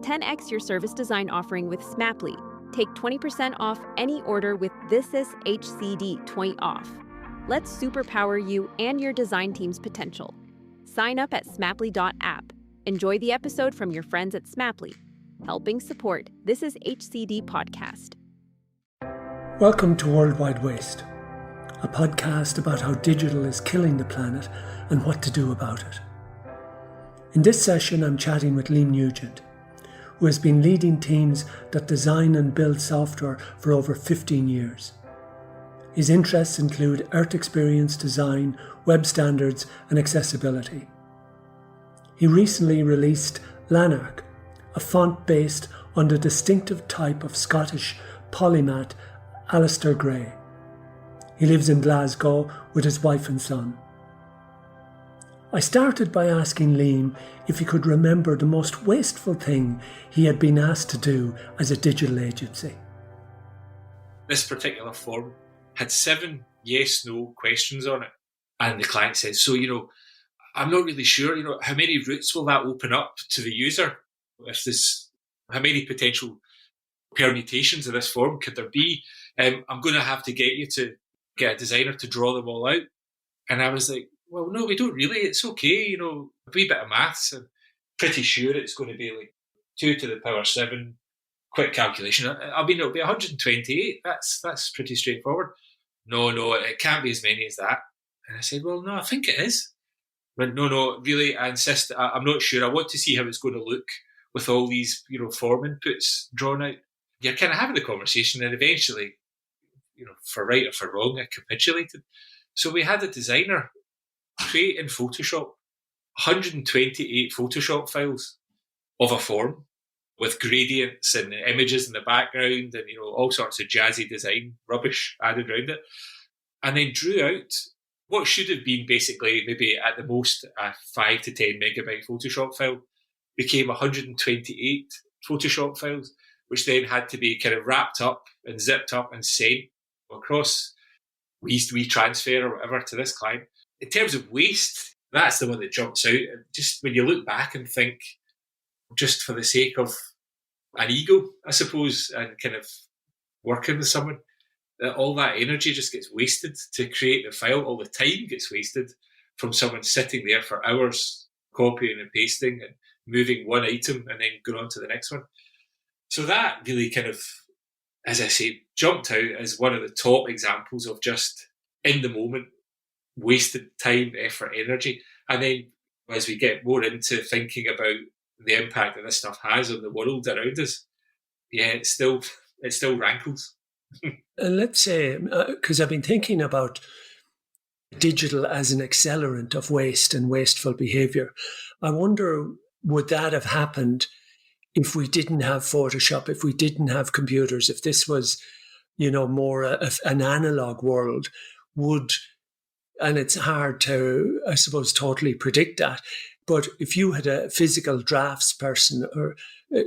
10x your service design offering with Smapply. Take 20% off any order with This Is HCD 20 off. Let's superpower you and your design team's potential. Sign up at smapply.app. Enjoy the episode from your friends at Smapply, helping support This Is HCD podcast. Welcome to Worldwide Waste, a podcast about how digital is killing the planet and what to do about it. In this session, I'm chatting with Liam Nugent, who has been leading teams that design and build software for over 15 years. His interests include Earth experience design, web standards, and accessibility. He recently released Lanark, a font based on the distinctive type of Scottish polymath Alistair Gray. He lives in Glasgow with his wife and son. I started by asking Liam if he could remember the most wasteful thing he had been asked to do as a digital agency. This particular form had 7 yes-no questions on it. And the client said, so, I'm not really sure, how many routes will that open up to the user? How many potential permutations of this form could there be? I'm going to have to get you to get a designer to draw them all out. And I was like, well, no, we don't really. It's okay, a wee bit of maths. I'm pretty sure it's going to be like 2 to the power 7, quick calculation. It'll be 128. That's pretty straightforward. No, it can't be as many as that. And I said, well, no, I think it is. But no, really, I insist. I'm not sure. I want to see how it's going to look with all these, form inputs drawn out. You're kind of having the conversation, and eventually, for right or for wrong, I capitulated. So we had a designer create in Photoshop 128 Photoshop files of a form with gradients and images in the background and, all sorts of jazzy design rubbish added around it. And then drew out what should have been basically maybe at the most a 5 to 10 megabyte Photoshop file became 128 Photoshop files, which then had to be kind of wrapped up and zipped up and sent across WeTransfer or whatever to this client. In terms of waste, that's the one that jumps out. Just when you look back and think, just for the sake of an ego, I suppose, and kind of working with someone, that all that energy just gets wasted to create the file. All the time gets wasted from someone sitting there for hours, copying and pasting and moving one item and then going on to the next one. So that really kind of, as I say, jumped out as one of the top examples of just in the moment, wasted time, effort, energy. And then as we get more into thinking about the impact that this stuff has on the world around us, it still rankles. And let's say, because I've been thinking about digital as an accelerant of waste and wasteful behaviour, I wonder, would that have happened if we didn't have Photoshop, if we didn't have computers, if this was, more an analog world, and it's hard to, I suppose, totally predict that. But if you had a physical drafts person or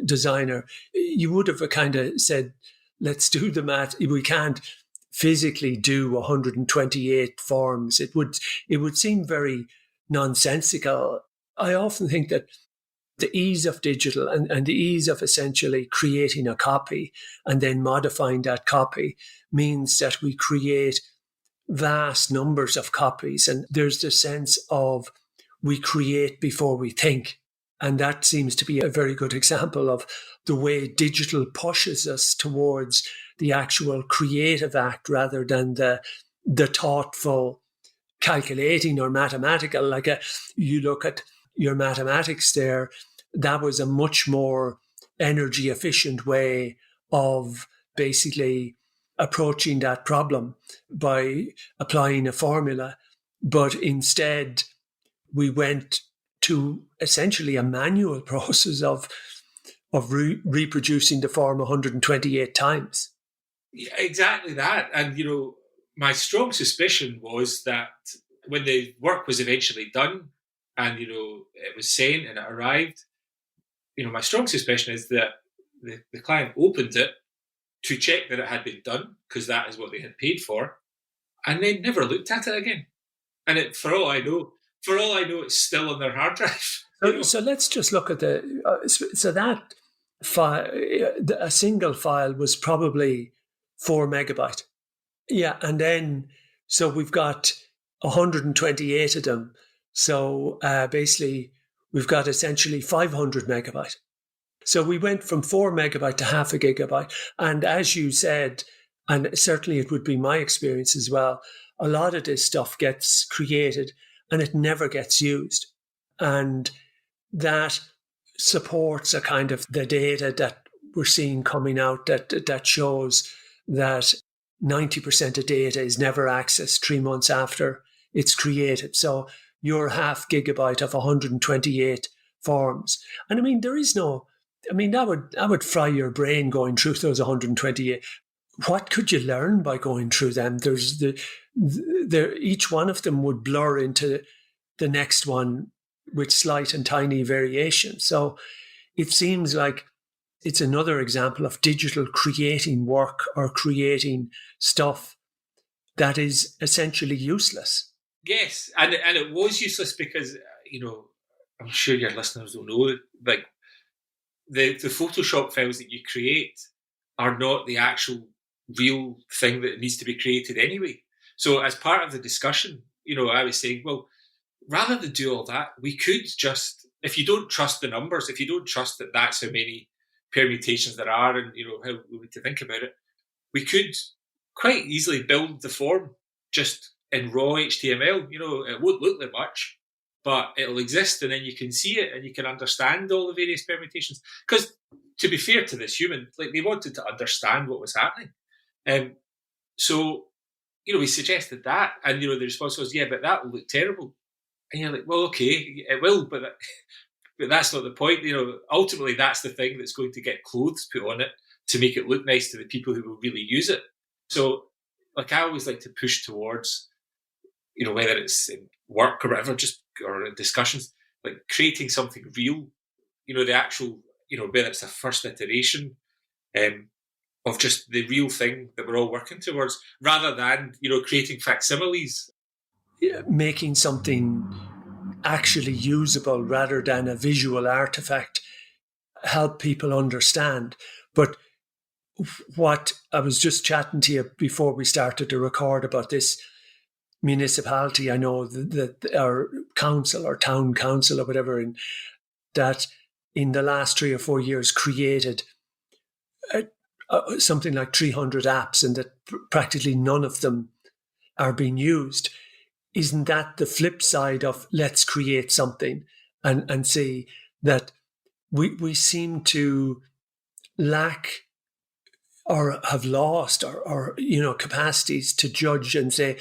designer, you would have kind of said, let's do the math. We can't physically do 128 forms. It would seem very nonsensical. I often think that the ease of digital and the ease of essentially creating a copy and then modifying that copy means that we create vast numbers of copies. And there's the sense of we create before we think. And that seems to be a very good example of the way digital pushes us towards the actual creative act rather than the thoughtful calculating or mathematical. You look at your mathematics there, that was a much more energy efficient way of basically approaching that problem by applying a formula. But instead, we went to essentially a manual process of reproducing the form 128 times. Yeah, exactly that. And, my strong suspicion was that when the work was eventually done and, it was sent and it arrived, my strong suspicion is that the client opened it to check that it had been done, because that is what they had paid for, and then never looked at it again. And for all I know, it's still on their hard drive. So let's just look at so that a single file was probably 4 MB. Yeah, and then so we've got 128 of them. So basically, we've got essentially 500 MB. So we went from 4 MB to half a gigabyte. And as you said, and certainly it would be my experience as well, a lot of this stuff gets created and it never gets used. And that supports a kind of the data that we're seeing coming out that shows that 90% of data is never accessed 3 months after it's created. So your half gigabyte of 128 forms. And I mean, that would fry your brain going through those 128. What could you learn by going through them? There's each one of them would blur into the next one with slight and tiny variation. So it seems like it's another example of digital creating work or creating stuff that is essentially useless. Yes, and it was useless because, I'm sure your listeners will know, like, the Photoshop files that you create are not the actual real thing that needs to be created anyway. So as part of the discussion, I was saying, well, rather than do all that, we could just, if you don't trust the numbers, if you don't trust that that's how many permutations there are and, how we need to think about it, we could quite easily build the form just in raw HTML. It won't look like much, but it'll exist and then you can see it and you can understand all the various permutations. Because to be fair to this human, like, they wanted to understand what was happening. So, we suggested that, and, the response was, yeah, but that will look terrible. And you're like, well, okay, it will, but that's not the point. Ultimately, that's the thing that's going to get clothes put on it to make it look nice to the people who will really use it. So, like, I always like to push towards, whether it's in work or whatever, or in discussions, like creating something real, the actual, whether it's a first iteration of just the real thing that we're all working towards, rather than, creating facsimiles. Making something actually usable rather than a visual artifact help people understand. But what I was just chatting to you before we started to record about this municipality, I know that our council or town council or whatever, that in the last 3 or 4 years created something like 300 apps and that practically none of them are being used. Isn't that the flip side of let's create something and see that we seem to lack or have lost or capacities to judge and say,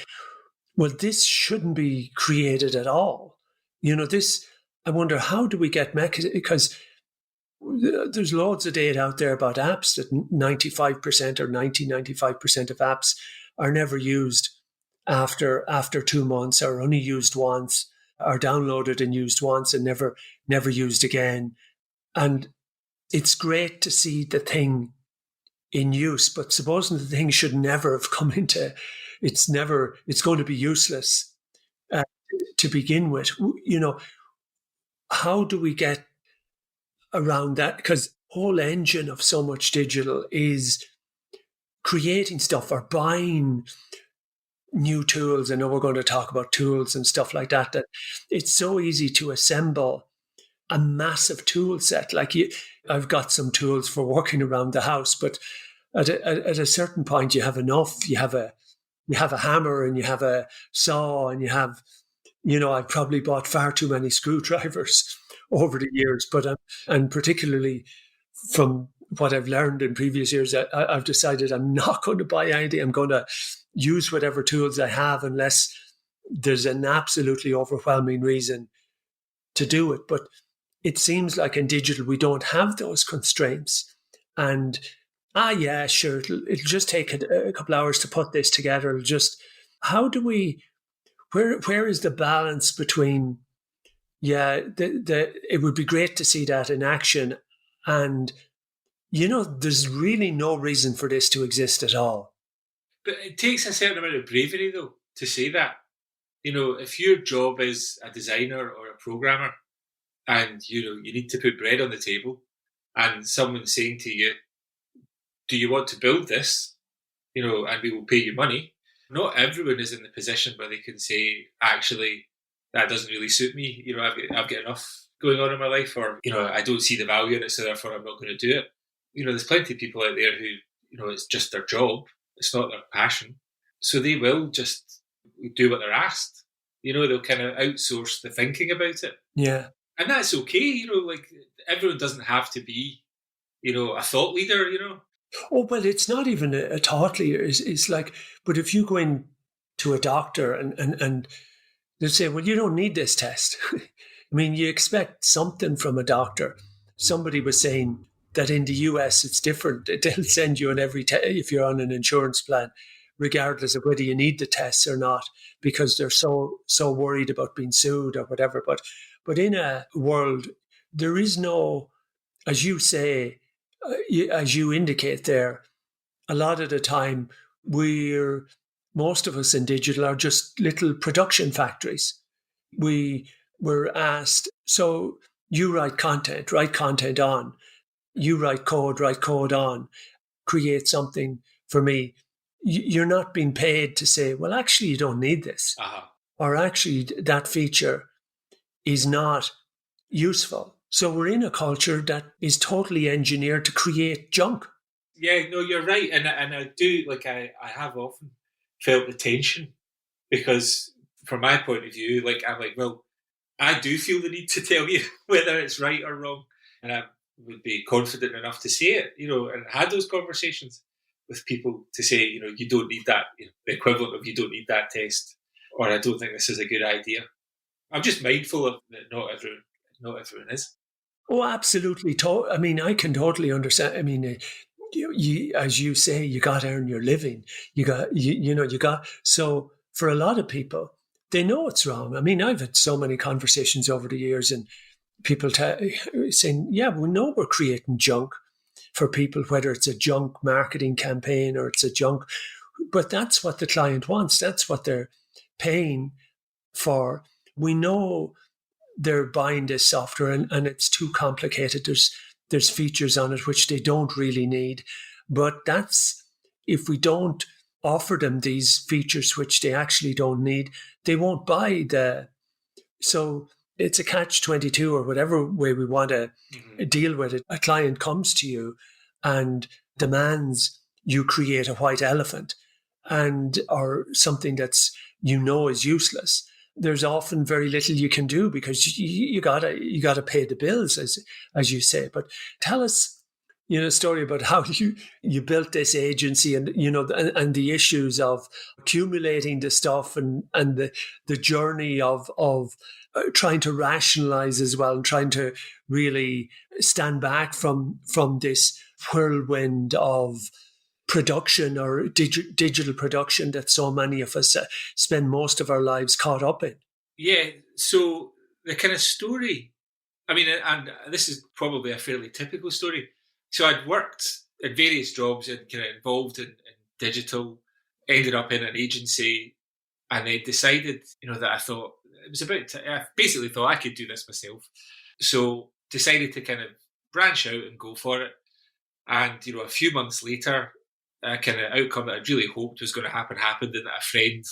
well, this shouldn't be created at all. This, I wonder, how do we get because there's loads of data out there about apps that 95% or 95% of apps are never used after 2 months, or only used once, are downloaded and used once and never used again. And it's great to see the thing in use, but supposing the thing should never have come into, it's going to be useless to begin with. How do we get around that? Because the whole engine of so much digital is creating stuff or buying new tools. I know we're going to talk about tools and stuff like that it's so easy to assemble a massive tool set. Like I've got some tools for working around the house, but at a certain point you have enough. You have a hammer and you have a saw and you have, I've probably bought far too many screwdrivers over the years, but and particularly from what I've learned in previous years, I've decided I'm not going to buy anything. I'm going to use whatever tools I have unless there's an absolutely overwhelming reason to do it. But it seems like in digital, we don't have those constraints. And, yeah, sure, it'll just take a couple hours to put this together. How do we, where is the balance between, it would be great to see that in action. And, there's really no reason for this to exist at all. But it takes a certain amount of bravery, though, to say that. If your job is a designer or a programmer and, you need to put bread on the table and someone saying to you, do you want to build this? And we will pay you money. Not everyone is in the position where they can say, actually, that doesn't really suit me. I've got enough going on in my life, or, I don't see the value in it, so therefore I'm not going to do it. There's plenty of people out there who, it's just their job. It's not their passion. So they will just do what they're asked. They'll kind of outsource the thinking about it. Yeah. And that's okay. Everyone doesn't have to be, a thought leader, Oh, well, it's not even a thought leader. It's like, but if you go in to a doctor and they'll say, well, you don't need this test. I mean, you expect something from a doctor. Somebody was saying that in the US, it's different. They'll send you on every test if you're on an insurance plan, regardless of whether you need the tests or not, because they're so worried about being sued or whatever. But in a world, there is no, as you say, as you indicate there, a lot of the time most of us in digital are just little production factories. We were asked, so you write content on. You write code on, create something for me. You're not being paid to say, well, actually, you don't need this. Uh-huh. Or actually, that feature is not useful. So we're in a culture that is totally engineered to create junk. Yeah, no, you're right. And I do, I have often felt the tension, because from my point of view, I'm like, well, I do feel the need to tell you whether it's right or wrong. And I would be confident enough to say it, and had those conversations with people to say, you don't need that, the equivalent of you don't need that test, or I don't think this is a good idea. I'm just mindful of that not everyone is. Oh, absolutely. I mean, I can totally understand. I mean, you, as you say, you got to earn your living. So for a lot of people, they know it's wrong. I mean, I've had so many conversations over the years, and people saying, yeah, we know we're creating junk for people, whether it's a junk marketing campaign or it's a junk, but that's what the client wants. That's what they're paying for. We know they're buying this software and it's too complicated. There's features on it which they don't really need. But that's, if we don't offer them these features which they actually don't need, they won't buy so it's a catch-22 or whatever way we want to deal with it. A client comes to you and demands you create a white elephant or something that's, is useless. There's often very little you can do because you gotta pay the bills, as you say. But tell us, a story about how you built this agency, and and the issues of accumulating the stuff and the journey of trying to rationalize as well, and trying to really stand back from this whirlwind of production or digital production that so many of us spend most of our lives caught up in. Yeah, so the kind of story, I mean, and this is probably a fairly typical story. So I'd worked at various jobs and kind of involved in digital, ended up in an agency, and I decided, that I thought it was I basically thought I could do this myself. So decided to kind of branch out and go for it. And, a few months later, a kind of outcome that I'd really hoped was going to happened, and that a friend,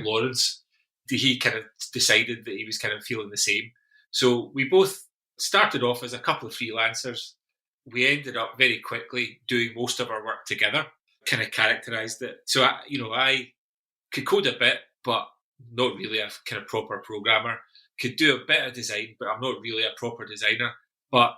Lawrence, he kind of decided that he was kind of feeling the same. So we both started off as a couple of freelancers. We ended up very quickly doing most of our work together, kind of characterised it. So, I could code a bit, but not really a kind of proper programmer. Could do a bit of design, but I'm not really a proper designer. But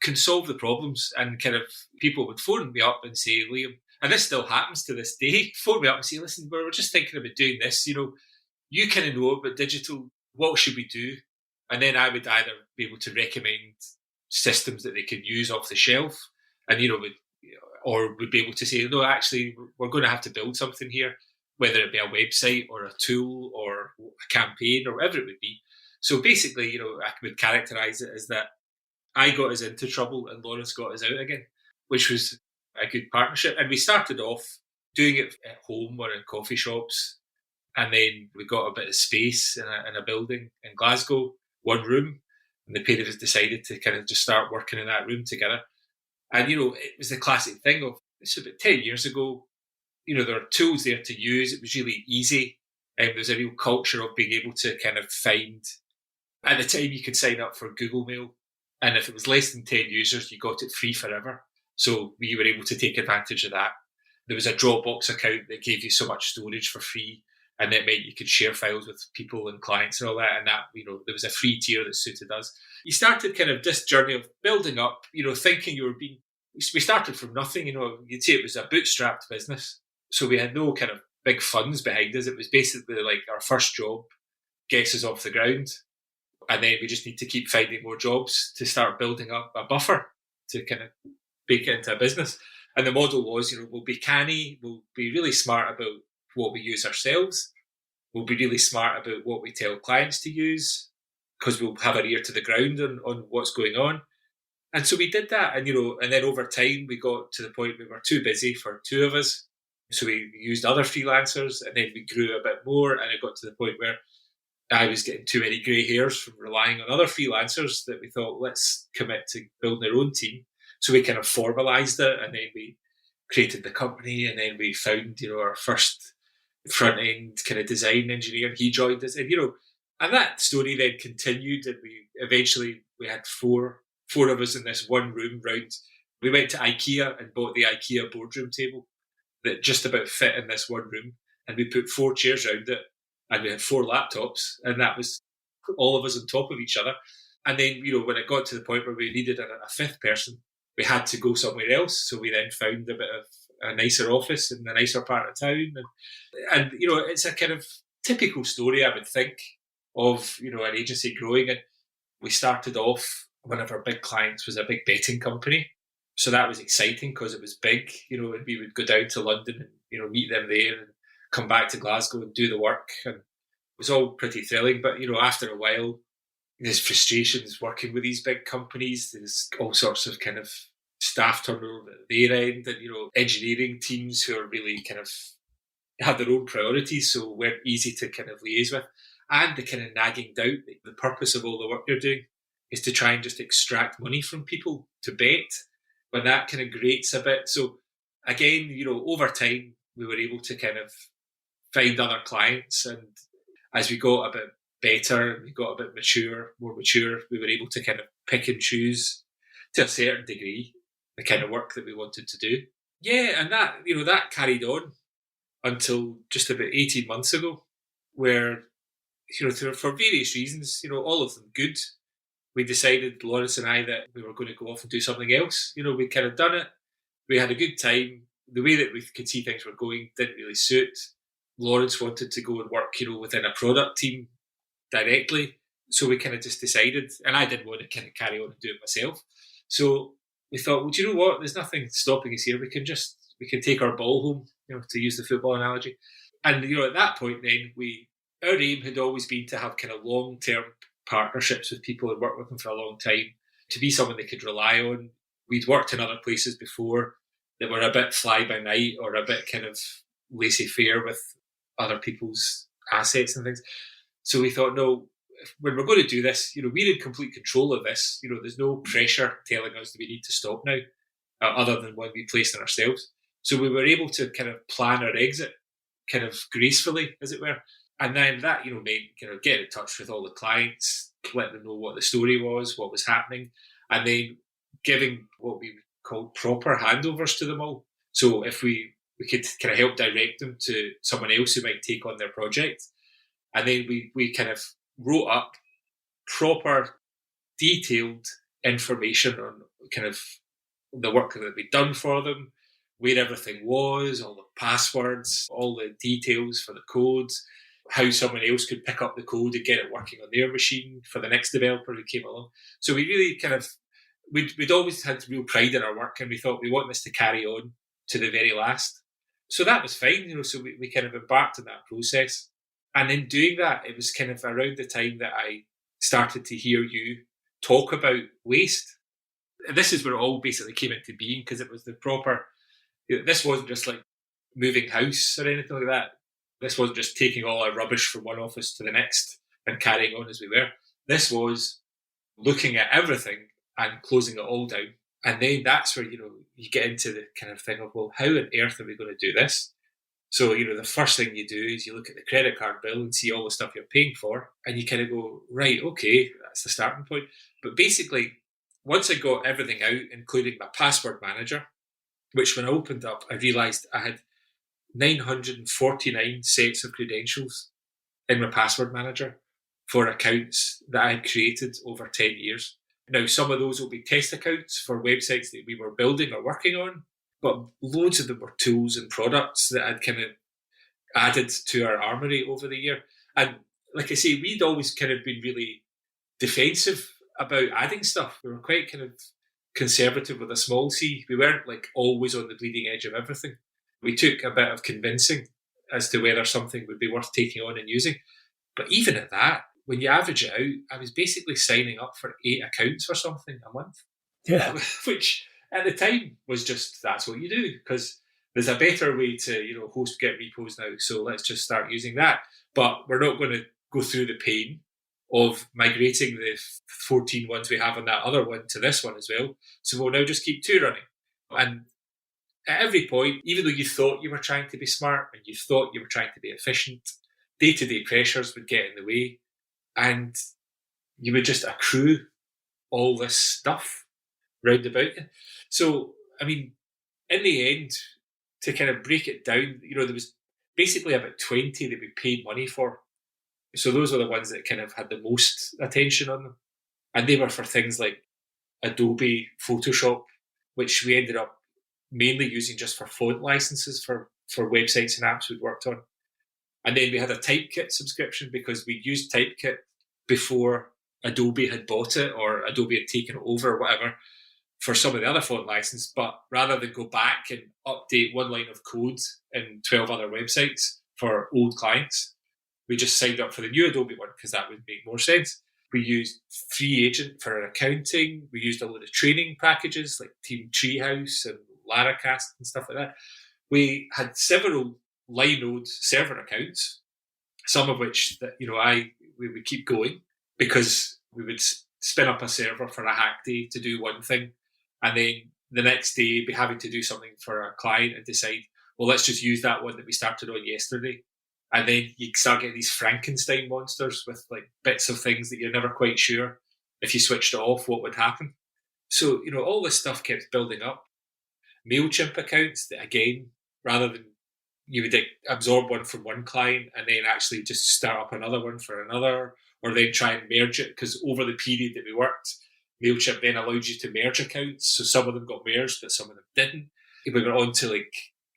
can solve the problems, and kind of people would phone me up and say, Liam, and this still happens to this day, phone me up and say, listen, we're just thinking about doing this, you kind of know about digital, what should we do? And then I would either be able to recommend systems that they can use off the shelf, and, or would be able to say, no, actually, we're going to have to build something here, whether it be a website or a tool or a campaign or whatever it would be. So basically, I would characterise it as that I got us into trouble and Lawrence got us out again, which was a good partnership. And we started off doing it at home or in coffee shops. And then we got a bit of space in a building in Glasgow, one room. And the pair of us decided to kind of just start working in that room together. And, it was the classic thing of, this was about 10 years ago, there were tools there to use. It was really easy. And there was a real culture of being able to kind of find, at the time you could sign up for Google Mail. And if it was less than 10 users, you got it free forever. So we were able to take advantage of that. There was a Dropbox account that gave you so much storage for free. And that meant you could share files with people and clients and all that. And that, there was a free tier that suited us. You started kind of this journey of building up, thinking we started from nothing, you'd say it was a bootstrapped business. So we had no kind of big funds behind us. It was basically like our first job gets us off the ground. And then we just need to keep finding more jobs to start building up a buffer to kind of bake it into a business. And the model was, we'll be canny, we'll be really smart about what we use ourselves. We'll be really smart about what we tell clients to use, because we'll have our ear to the ground on what's going on. And so we did that. And, and then over time, we got to the point we were too busy for two of us. So we used other freelancers, and then we grew a bit more. And it got to the point where I was getting too many grey hairs from relying on other freelancers, that we thought, let's commit to building our own team. So we kind of formalised it, and then we created the company, and then we found, our first front end kind of design engineer. He joined us, and and that story then continued, and we had four of us in this one room round. We went to IKEA and bought the IKEA boardroom table that just about fit in this one room, and we put 4 chairs around it, and we had 4 laptops, and that was all of us on top of each other. And then, when it got to the point where we needed a 5th person, we had to go somewhere else. So we then found a bit of a nicer office in the nicer part of town. And it's a kind of typical story, I would think, of, an agency growing. And we started off, one of our big clients was a big betting company. So that was exciting because it was big, and we would go down to London and, meet them there and come back to Glasgow and do the work. And it was all pretty thrilling. But, after a while, there's frustrations working with these big companies. There's all sorts of kind of staff turnover at their end, and, engineering teams who are really kind of have their own priorities, so weren't easy to kind of liaise with. And the kind of nagging doubt that the purpose of all the work you're doing is to try and just extract money from people to bet, when that kind of grates a bit. So again, over time, we were able to kind of find other clients. And as we got a bit better, we got a bit more mature, we were able to kind of pick and choose to a certain degree the kind of work that we wanted to do. Yeah, and that, that carried on until just about 18 months ago, where, for various reasons, all of them good, we decided, Lawrence and I, that we were going to go off and do something else. We'd kind of done it. We had a good time. The way that we could see things were going didn't really suit. Lawrence wanted to go and work, within a product team directly. So we kind of just decided, and I didn't want to kind of carry on and do it myself. So we thought, well, do you know what? There's nothing stopping us here. We can take our ball home, to use the football analogy. And, at that point then, our aim had always been to have kind of long-term partnerships with people and work with them for a long time, to be someone they could rely on. We'd worked in other places before that were a bit fly-by-night or a bit kind of laissez-faire with other people's assets and things. So we thought, no, when we're going to do this, we're in complete control of this. There's no pressure telling us that we need to stop now, other than one we placed on ourselves. So we were able to kind of plan our exit kind of gracefully, as it were. And then that, meant get in touch with all the clients, let them know what the story was, what was happening, and then giving what we called proper handovers to them all. So if we could kind of help direct them to someone else who might take on their project. And then we kind of wrote up proper, detailed information on kind of the work that we'd done for them, where everything was, all the passwords, all the details for the codes, how someone else could pick up the code and get it working on their machine for the next developer who came along. So we really kind of, we'd always had real pride in our work, and we thought we want this to carry on to the very last. So that was fine, so we kind of embarked on that process. And in doing that, it was kind of around the time that I started to hear you talk about waste. And this is where it all basically came into being, because it was the proper, this wasn't just like moving house or anything like that. This wasn't just taking all our rubbish from one office to the next and carrying on as we were. This was looking at everything and closing it all down And then that's where, you get into the kind of thing of, well, how on earth are we going to do this? So, the first thing you do is you look at the credit card bill and see all the stuff you're paying for, and you kind of go, right, okay, that's the starting point. But basically, once I got everything out, including my password manager, which when I opened up, I realised I had 949 sets of credentials in my password manager for accounts that I had created over 10 years. Now, some of those will be test accounts for websites that we were building or working on, but loads of them were tools and products that I'd kind of added to our armory over the year. And like I say, we'd always kind of been really defensive about adding stuff. We were quite kind of conservative with a small c. We weren't like always on the bleeding edge of everything. We took a bit of convincing as to whether something would be worth taking on and using. But even at that, when you average it out, I was basically signing up for 8 accounts or something a month. Yeah. Which at the time was just, that's what you do, because there's a better way to, host Git repos now. So let's just start using that. But we're not going to go through the pain of migrating the 14 ones we have on that other one to this one as well. So we'll now just keep 2 running. And at every point, even though you thought you were trying to be smart and you thought you were trying to be efficient, day-to-day pressures would get in the way, and you would just accrue all this stuff round about you. So, I mean, in the end, to kind of break it down, there was basically about 20 that we paid money for. So those were the ones that kind of had the most attention on them. And they were for things like Adobe Photoshop, which we ended up mainly using just for font licenses for websites and apps we'd worked on. And then we had a Typekit subscription because we'd used Typekit before Adobe had bought it or Adobe had taken it over or whatever for some of the other font license. But rather than go back and update one line of code in 12 other websites for old clients, we just signed up for the new Adobe one because that would make more sense. We used Free Agent for our accounting. We used a load of training packages like Team Treehouse and Laracast and stuff like that. We had several Linode server accounts, some of which that we would keep going because we would spin up a server for a hack day to do one thing, and then the next day be having to do something for a client and decide, well, let's just use that one that we started on yesterday. And then you start getting these Frankenstein monsters with like bits of things that you're never quite sure if you switched it off what would happen. So, all this stuff kept building up. MailChimp accounts that, again, rather than you would absorb one from one client and then actually just start up another one for another, or then try and merge it, because over the period that we worked, MailChimp then allowed you to merge accounts. So some of them got merged, but some of them didn't. We went on to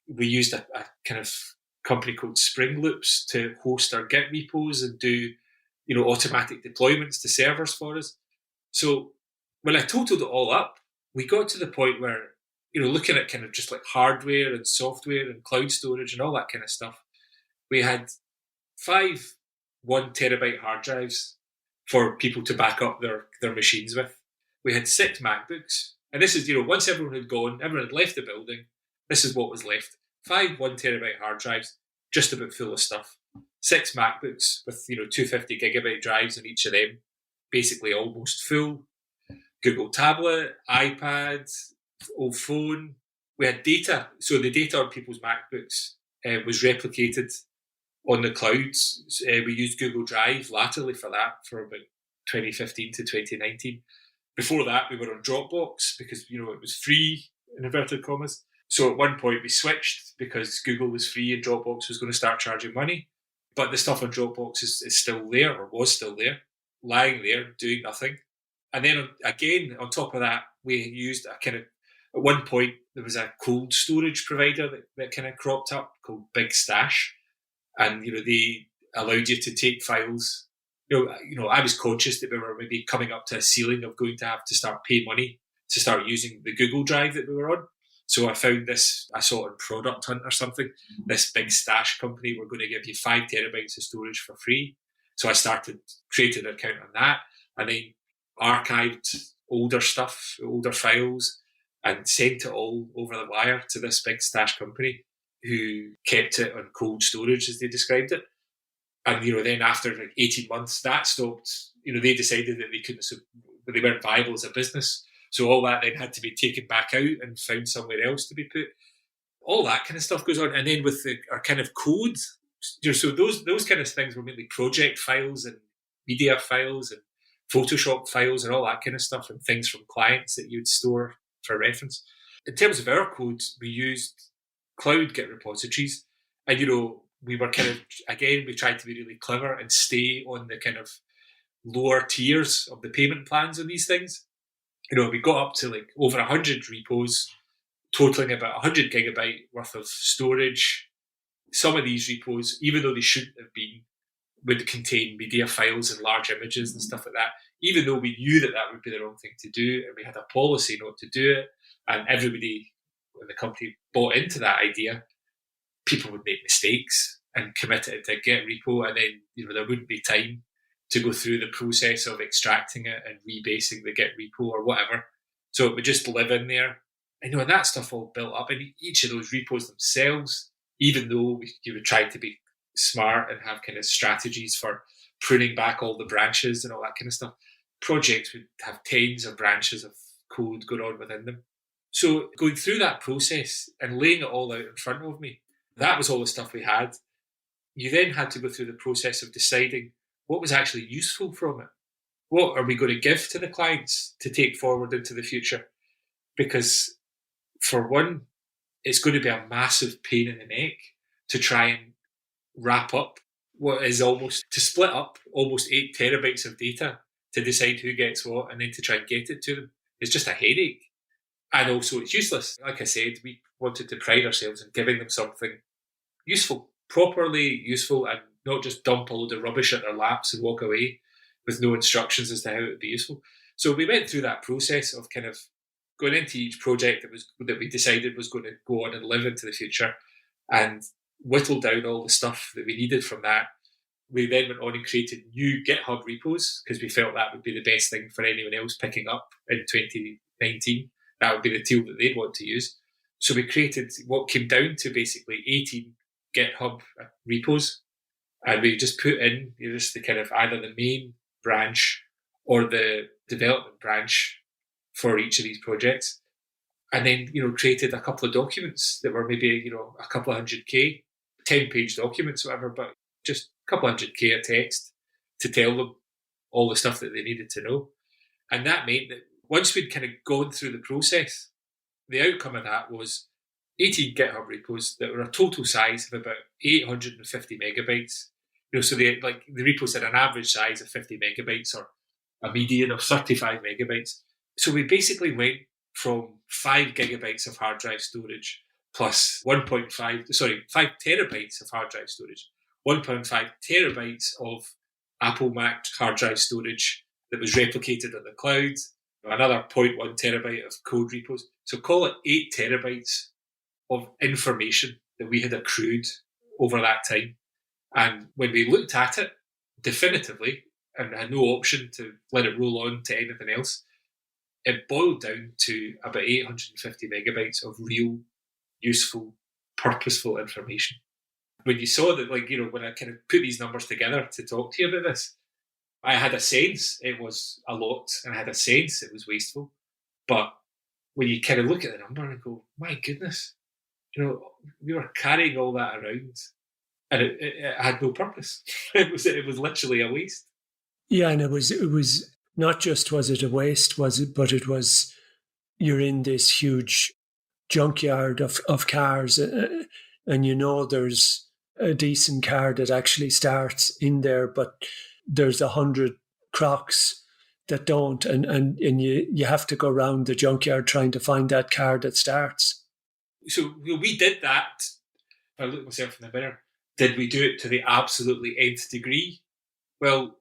we used a kind of company called Spring Loops to host our Git repos and do, automatic deployments to servers for us. So when I totaled it all up, we got to the point where, looking at kind of just like hardware and software and cloud storage and all that kind of stuff, we had 5 1 terabyte hard drives for people to back up their machines with. We had 6 MacBooks. And this is, once everyone had gone, everyone had left the building, this is what was left. 5 1 terabyte hard drives, just about full of stuff. 6 MacBooks with, 250 gigabyte drives on each of them, basically almost full. Google tablet, iPad, old phone. We had data. So the data on people's MacBooks was replicated on the clouds. We used Google Drive latterly for that for about 2015 to 2019. Before that, we were on Dropbox because, it was free, in inverted commas. So at one point we switched because Google was free and Dropbox was going to start charging money. But the stuff on Dropbox is still there, or was still there, lying there, doing nothing. And then again, on top of that, we used a kind of, at one point, there was a cold storage provider that kind of cropped up called Big Stash. And, they allowed you to take files. I was conscious that we were maybe coming up to a ceiling of going to have to start paying money to start using the Google Drive that we were on. So I found this, I saw it on Product Hunt or something, this Big Stash company were going to give you 5 terabytes of storage for free. So I created an account on that, and then archived older stuff, older files, and sent it all over the wire to this Big Stash company who kept it on cold storage, as they described it. And, then after 18 months, that stopped. They decided that they weren't viable as a business. So all that then had to be taken back out and found somewhere else to be put. All that kind of stuff goes on. And then with our kind of codes, so those kind of things were mainly project files and media files and Photoshop files and all that kind of stuff, and things from clients that you'd store for reference. In terms of our code, we used cloud Git repositories. And, we were kind of, again, we tried to be really clever and stay on the kind of lower tiers of the payment plans on these things. We got up to like over 100 repos, totaling about 100 gigabyte worth of storage. Some of these repos, even though they shouldn't have been, would contain media files and large images and stuff like that, even though we knew that would be the wrong thing to do, and we had a policy not to do it, and everybody in the company bought into that idea. People would make mistakes and commit it into a Git repo, and then there wouldn't be time to go through the process of extracting it and rebasing the Git repo or whatever. So it would just live in there. And that stuff all built up, and each of those repos themselves, even though you would try to be smart and have kind of strategies for pruning back all the branches and all that kind of stuff, projects would have tens of branches of code going on within them. So going through that process and laying it all out in front of me, that was all the stuff we had. You then had to go through the process of deciding what was actually useful from it. What are we going to give to the clients to take forward into the future? Because for one, it's going to be a massive pain in the neck to try and wrap up what is to split up almost 8 terabytes of data to decide who gets what and then to try and get it to them. It's just a headache. And also it's useless. Like I said, we wanted to pride ourselves in giving them something useful, properly useful, and not just dump a load of rubbish at their laps and walk away with no instructions as to how it would be useful. So we went through that process of kind of going into each project that we decided was going to go on and live into the future, and whittled down all the stuff that we needed from that. We then went on and created new GitHub repos because we felt that would be the best thing for anyone else picking up in 2019. That would be the tool that they'd want to use. So we created what came down to basically 18 GitHub repos, and we just put in just the kind of either the main branch or the development branch for each of these projects, and then created a couple of documents that were maybe a couple of 100K, 10-page documents, whatever, but just a couple of 100K of text to tell them all the stuff that they needed to know. And that meant that once we'd kind of gone through the process, the outcome of that was 18 GitHub repos that were a total size of about 850 megabytes. So the repos had an average size of 50 megabytes or a median of 35 megabytes. So we basically went from 5 gigabytes of hard drive storage plus 5 terabytes of hard drive storage, 1.5 terabytes of Apple Mac hard drive storage that was replicated on the cloud, another 0.1 terabyte of code repos. So call it 8 terabytes of information that we had accrued over that time. And when we looked at it definitively and had no option to let it roll on to anything else, it boiled down to about 850 megabytes of real, useful, purposeful information. When you saw that, when I kind of put these numbers together to talk to you about this, I had a sense it was a lot, and I had a sense it was wasteful. But when you kind of look at the number and go, my goodness, we were carrying all that around, and it had no purpose. It was literally a waste. Yeah, and it was not just was it a waste, but it was you're in this huge junkyard of cars, and there's a decent car that actually starts in there, but there's 100 Crocs that don't, and you have to go around the junkyard trying to find that car that starts. So we did that. I looked myself in the mirror. Did we do it to the absolutely nth degree? Well,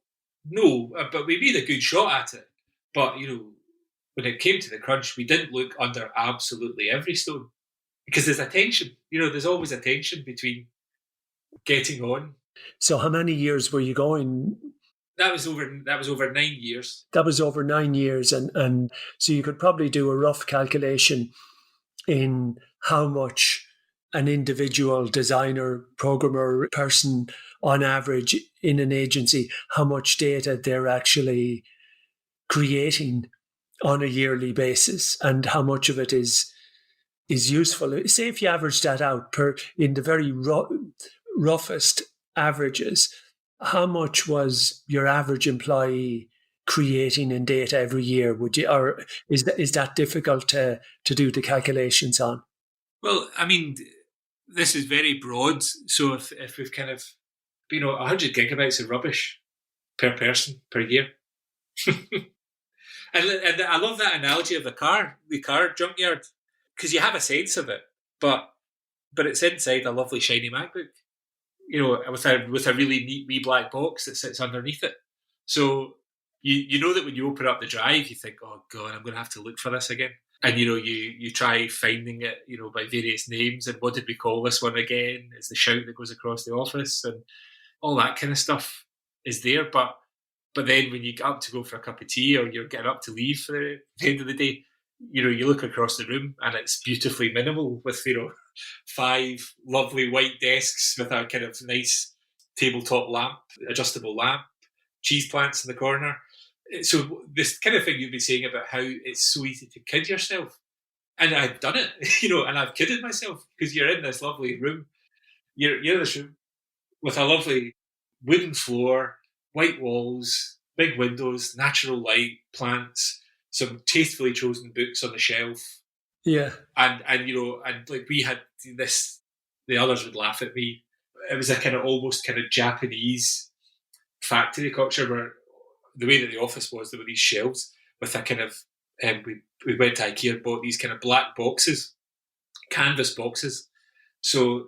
no, but we made a good shot at it. But, when it came to the crunch, we didn't look under absolutely every stone. Because there's a tension. There's always a tension between getting on. So how many years were you going? That was over 9 years. That was over 9 years. And so you could probably do a rough calculation in how much an individual designer, programmer, person on average in an agency, how much data they're actually creating on a yearly basis and how much of it is useful. Say if you average that out in the very roughest averages, how much was your average employee creating in data every year? Would you, or is that difficult to do the calculations on? Well, I mean, this is very broad. So if we've kind of, 100 gigabytes of rubbish per person per year. and I love that analogy of the car junkyard, because you have a sense of it, but it's inside a lovely shiny MacBook, with a really neat wee black box that sits underneath it. So you know that when you open up the drive, you think, oh God, I'm going to have to look for this again. And, you try finding it, by various names. And what did we call this one again? It's the shout that goes across the office and all that kind of stuff is there. But then when you get up to go for a cup of tea or you're getting up to leave for the end of the day, you look across the room and it's beautifully minimal with, 5 lovely white desks with a kind of nice tabletop lamp, adjustable lamp, cheese plants in the corner. So this kind of thing you've been saying about how it's so easy to kid yourself. And I've done it, and I've kidded myself, because you're in this lovely room. You're in this room with a lovely wooden floor, white walls, big windows, natural light, plants, some tastefully chosen books on the shelf. Yeah. And like we had this, the others would laugh at me. It was a kind of almost kind of Japanese factory culture where the way that the office was, there were these shelves with a kind of, we went to IKEA and bought these kind of black boxes, canvas boxes. So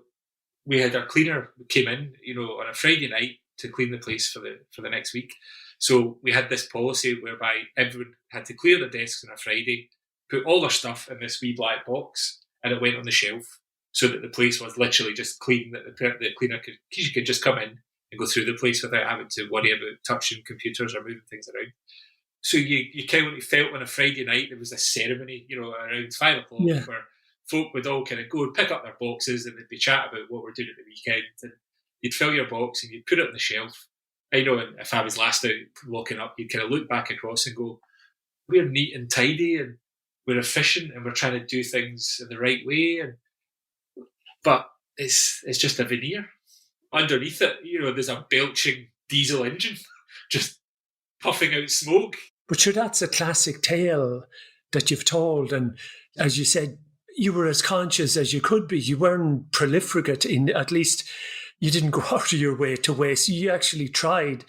we had our cleaner came in, on a Friday night to clean the place for the next week. So we had this policy whereby everyone had to clear their desks on a Friday, put all their stuff in this wee black box, and it went on the shelf, so that the place was literally just clean, that the cleaner could just come in and go through the place without having to worry about touching computers or moving things around. So you kind of felt on a Friday night there was a ceremony, around 5 o'clock, where folk would all kind of go and pick up their boxes and they'd be chat about what we're doing at the weekend, and you'd fill your box and you'd put it on the shelf. I know, and if I was last out locking up, you'd kind of look back across and go, we're neat and tidy and we're efficient and we're trying to do things in the right way. But it's just a veneer. Underneath it, there's a belching diesel engine just puffing out smoke. But sure, that's a classic tale that you've told. And as you said, you were as conscious as you could be. You weren't proliferate in, at least you didn't go out of your way to waste. You actually tried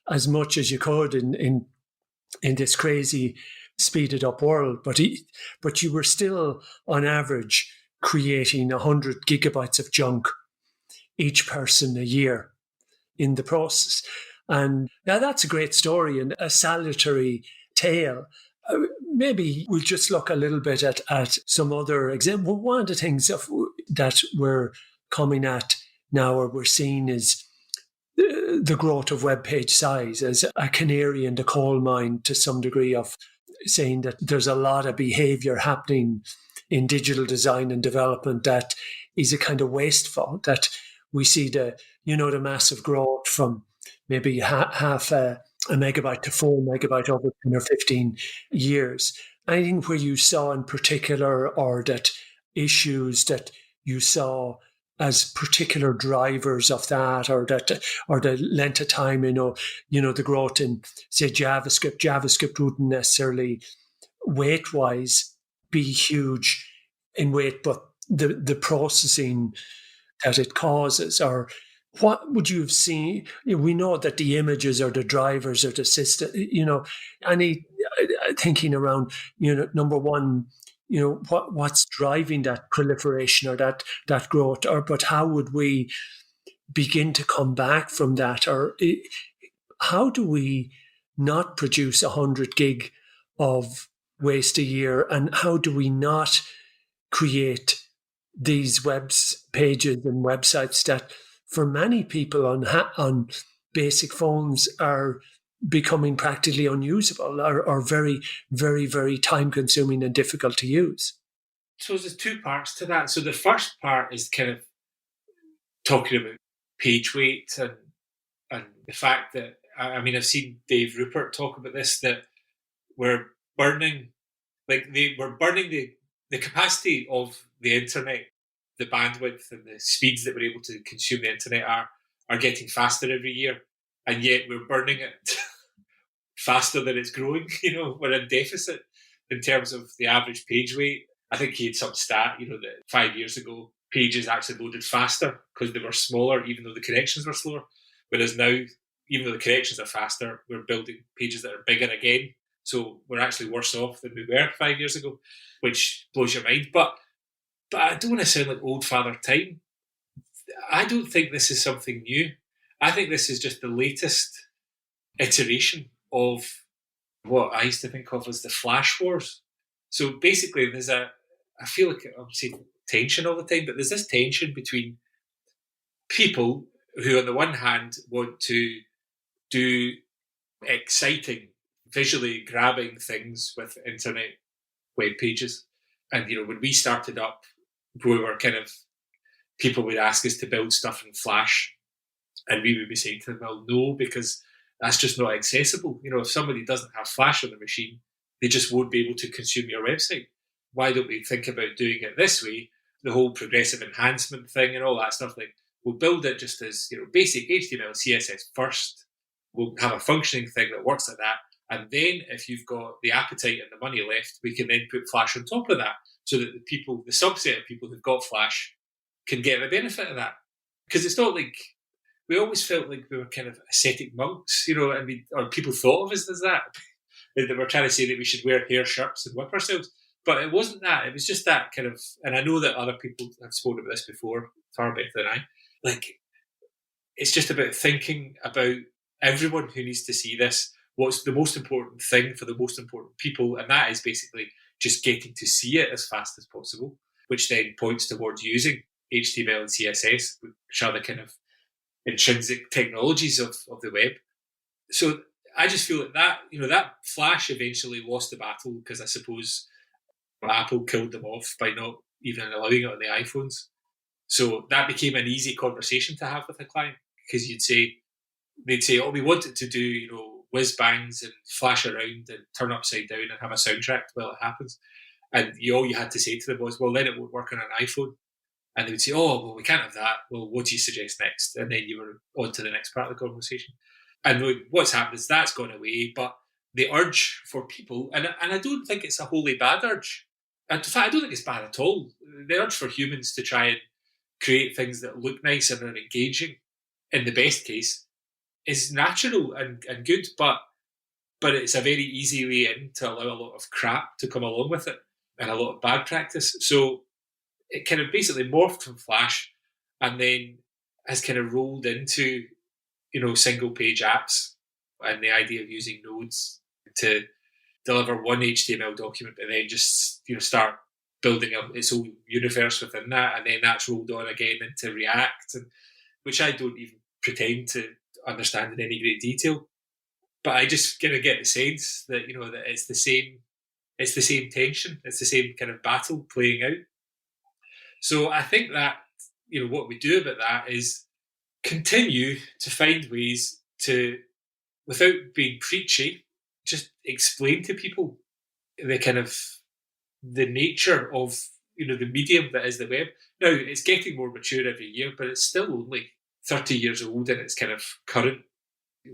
as much as you could in this crazy speeded up world. But you were still, on average, creating 100 gigabytes of junk each person a year in the process. And now that's a great story and a salutary tale. Maybe we'll just look a little bit at some other examples. One of the things that we're coming at now, or we're seeing, is the growth of web page size as a canary in the coal mine, to some degree, of saying that there's a lot of behavior happening in digital design and development that is a kind of wasteful, that we see the massive growth from maybe half a megabyte to 4 megabyte over 10 or 15 years. Anything where you saw in particular, or that issues that you saw as particular drivers of that, or the length of time, the growth in, say, JavaScript. JavaScript wouldn't necessarily weight-wise be huge in weight, but the processing that it causes, or what would you have seen? We know that the images are the drivers of the system. Any thinking around, number one, what's driving that proliferation or that growth, but how would we begin to come back from that, or how do we not produce 100 gig of waste a year, and how do we not create these web pages and websites that, for many people on basic phones, are becoming practically unusable, or very, very, very time-consuming and difficult to use? So there's 2 parts to that. So the first part is kind of talking about page weight and the fact that, I've seen Dave Rupert talk about this, that we're burning, they were burning the capacity of the internet, the bandwidth and the speeds that we're able to consume the internet are getting faster every year. And yet we're burning it faster than it's growing. We're in deficit in terms of the average page weight. I think he had some stat, that 5 years ago, pages actually loaded faster because they were smaller, even though the connections were slower. Whereas now, even though the connections are faster, we're building pages that are bigger again. So we're actually worse off than we were 5 years ago, which blows your mind. But I don't want to sound like old Father Time. I don't think this is something new. I think this is just the latest iteration of what I used to think of as the Flash Wars. So basically, I feel like I'm saying tension all the time, but there's this tension between people who, on the one hand, want to do exciting, visually grabbing things with internet web pages. And, when we started up, we were people would ask us to build stuff in Flash, and we would be saying to them, well, no, because that's just not accessible. If somebody doesn't have Flash on the machine, they just won't be able to consume your website. Why don't we think about doing it this way? The whole progressive enhancement thing and all that stuff. We'll build it just as, basic HTML, CSS first. We'll have a functioning thing that works like that. And then if you've got the appetite and the money left, we can then put Flash on top of that so that the subset of people who've got Flash can get the benefit of that. Because it's not like, we always felt like we were kind of ascetic monks, or people thought of us as that. They were trying to say that we should wear hair shirts and whip ourselves. But it wasn't that. It was just that kind of, and I know that other people have spoken about this before, far better than I. It's just about thinking about everyone who needs to see this. What's the most important thing for the most important people? And that is basically just getting to see it as fast as possible, which then points towards using HTML and CSS, which are the kind of intrinsic technologies of the web. So I just feel that Flash eventually lost the battle because I suppose Apple killed them off by not even allowing it on the iPhones. So that became an easy conversation to have with a client, because they'd say, oh, we want it to do, whiz bangs and flash around and turn upside down and have a soundtrack while it happens. And all you had to say to them was, well, then it won't work on an iPhone. And they would say, oh, well, we can't have that. Well, what do you suggest next? And then you were on to the next part of the conversation. And what's happened is that's gone away. But the urge for people, and I don't think it's a wholly bad urge. In fact, I don't think it's bad at all. The urge for humans to try and create things that look nice and are engaging, in the best case, is natural and good. But it's a very easy way in to allow a lot of crap to come along with it and a lot of bad practice. So it kind of basically morphed from Flash and then has kind of rolled into, single page apps and the idea of using nodes to deliver one HTML document and then just, start building its own universe within that. And then that's rolled on again into React, which I don't even pretend to understand in any great detail. But I just kind of get the sense that, that it's the same tension. It's the same kind of battle playing out. So I think that, what we do about that is continue to find ways to, without being preachy, just explain to people the nature of, the medium that is the web. Now, it's getting more mature every year, but it's still only 30 years old and it's kind of current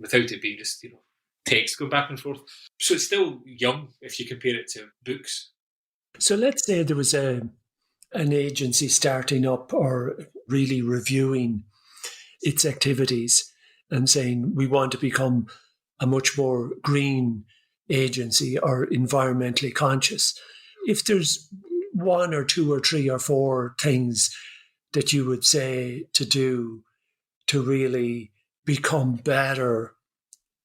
without it being just, text going back and forth. So it's still young if you compare it to books. So let's say there was an agency starting up or really reviewing its activities and saying, we want to become a much more green agency or environmentally conscious. If there's one or two or three or four things that you would say to do to really become better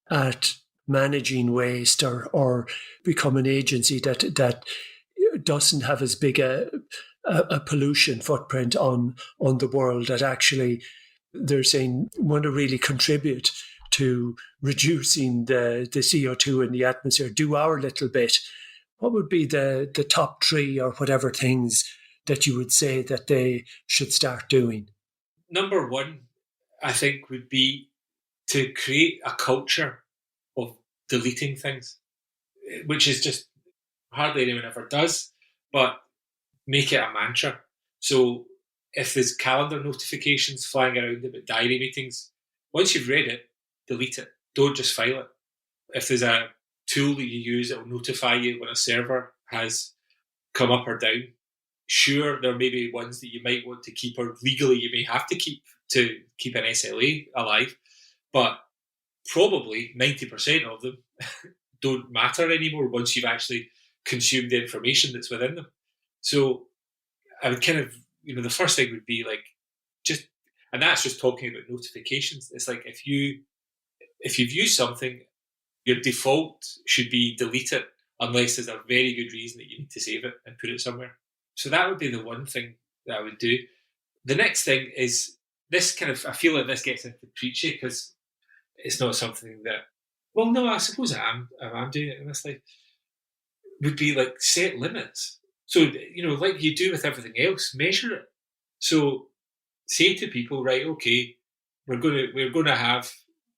at managing waste or become an agency that doesn't have as big a pollution footprint on the world, that actually they're saying want to really contribute to reducing the CO2 in the atmosphere, do our little bit, what would be the top three or whatever things that you would say that they should start doing? Number one, I think, would be to create a culture of deleting things, which is just Hardly anyone ever does, but make it a mantra. So if there's calendar notifications flying around about diary meetings, once you've read it, delete it. Don't just file it. If there's a tool that you use that will notify you when a server has come up or down, sure, there may be ones that you might want to keep, or legally you may have to keep an SLA alive, but probably 90% of them don't matter anymore once you've actually consumed the information that's within them. So I would kind of, the first thing would be like, and that's just talking about notifications. It's like if you've used something, your default should be delete it unless there's a very good reason that you need to save it and put it somewhere. So that would be the one thing that I would do. The next thing is this kind of, I feel like this gets into preachy because it's not something that, well, no, I suppose I am doing it in this life, would be like set limits. So, like you do with everything else, measure it. So say to people, right, okay, we're going to have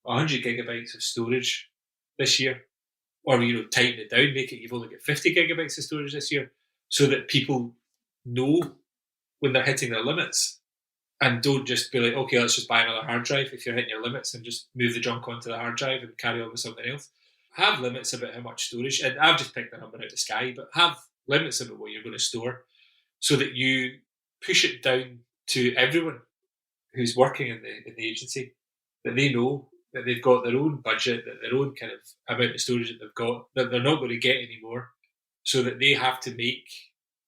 100 gigabytes of storage this year, or tighten it down, make it you've only got 50 gigabytes of storage this year, so that people know when they're hitting their limits, and don't just be like, okay, let's just buy another hard drive if you're hitting your limits, and just move the junk onto the hard drive and carry on with something else. Have limits about how much storage, and I've just picked a number out of the sky, but have limits about what you're going to store, so that you push it down to everyone who's working in the agency, that they know that they've got their own budget, that their own kind of amount of storage that they've got, that they're not going to get anymore, so that they have to make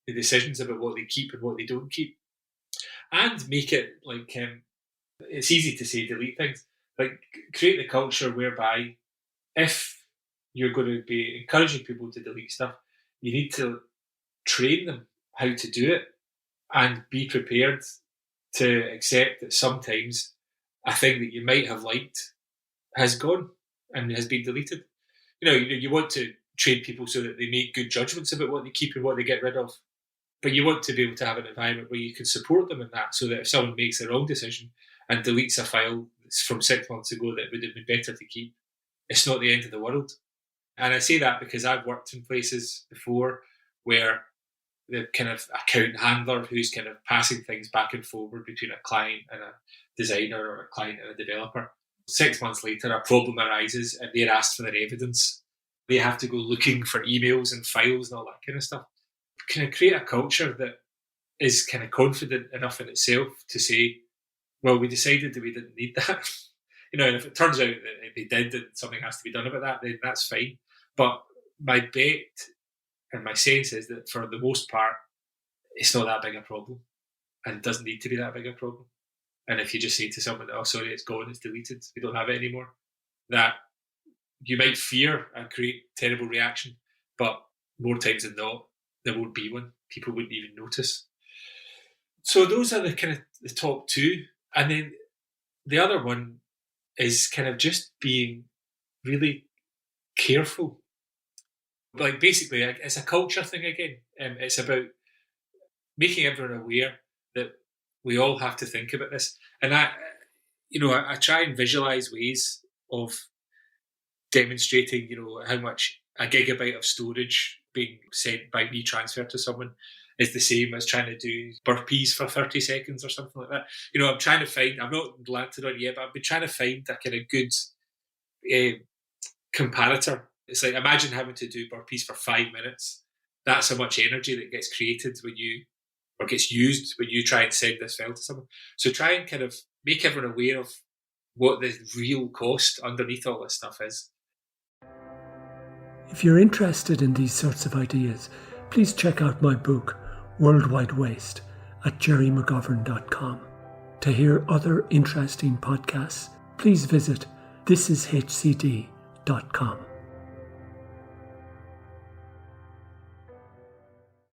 the decisions about what they keep and what they don't keep. And make it like, it's easy to say delete things, like create the culture whereby if you're going to be encouraging people to delete stuff, you need to train them how to do it and be prepared to accept that sometimes a thing that you might have liked has gone and has been deleted. You want to train people so that they make good judgments about what they keep and what they get rid of. But you want to be able to have an environment where you can support them in that, so that if someone makes the wrong decision and deletes a file from 6 months ago that would have been better to keep, it's not the end of the world. And I say that because I've worked in places before where the kind of account handler who's kind of passing things back and forward between a client and a designer, or a client and a developer. 6 months later, a problem arises and they're asked for their evidence. They have to go looking for emails and files and all that kind of stuff. Kind of create a culture that is kind of confident enough in itself to say, well, we decided that we didn't need that. And if it turns out that they did, that something has to be done about that, then that's fine. But my bet and my sense is that for the most part, it's not that big a problem, and it doesn't need to be that big a problem. And if you just say to someone, oh, sorry, it's gone, it's deleted, we don't have it anymore, that you might fear and create terrible reaction, but more times than not, there won't be one. People wouldn't even notice. So those are the kind of the top two. And then the other one is kind of just being really careful. Like basically, it's a culture thing again. It's about making everyone aware that we all have to think about this. And I try and visualize ways of demonstrating, how much a gigabyte of storage being sent by me transferred to someone is the same as trying to do burpees for 30 seconds or something like that. I'm trying to find, I've not landed on it yet, but I've been trying to find a kind of good comparator. It's like, imagine having to do burpees for 5 minutes. That's how much energy that gets created or gets used when you try and send this file to someone. So try and kind of make everyone aware of what the real cost underneath all this stuff is. If you're interested in these sorts of ideas, please check out my book, Worldwide Waste, at gerrymcgovern.com. To hear other interesting podcasts, please visit thisishcd.com.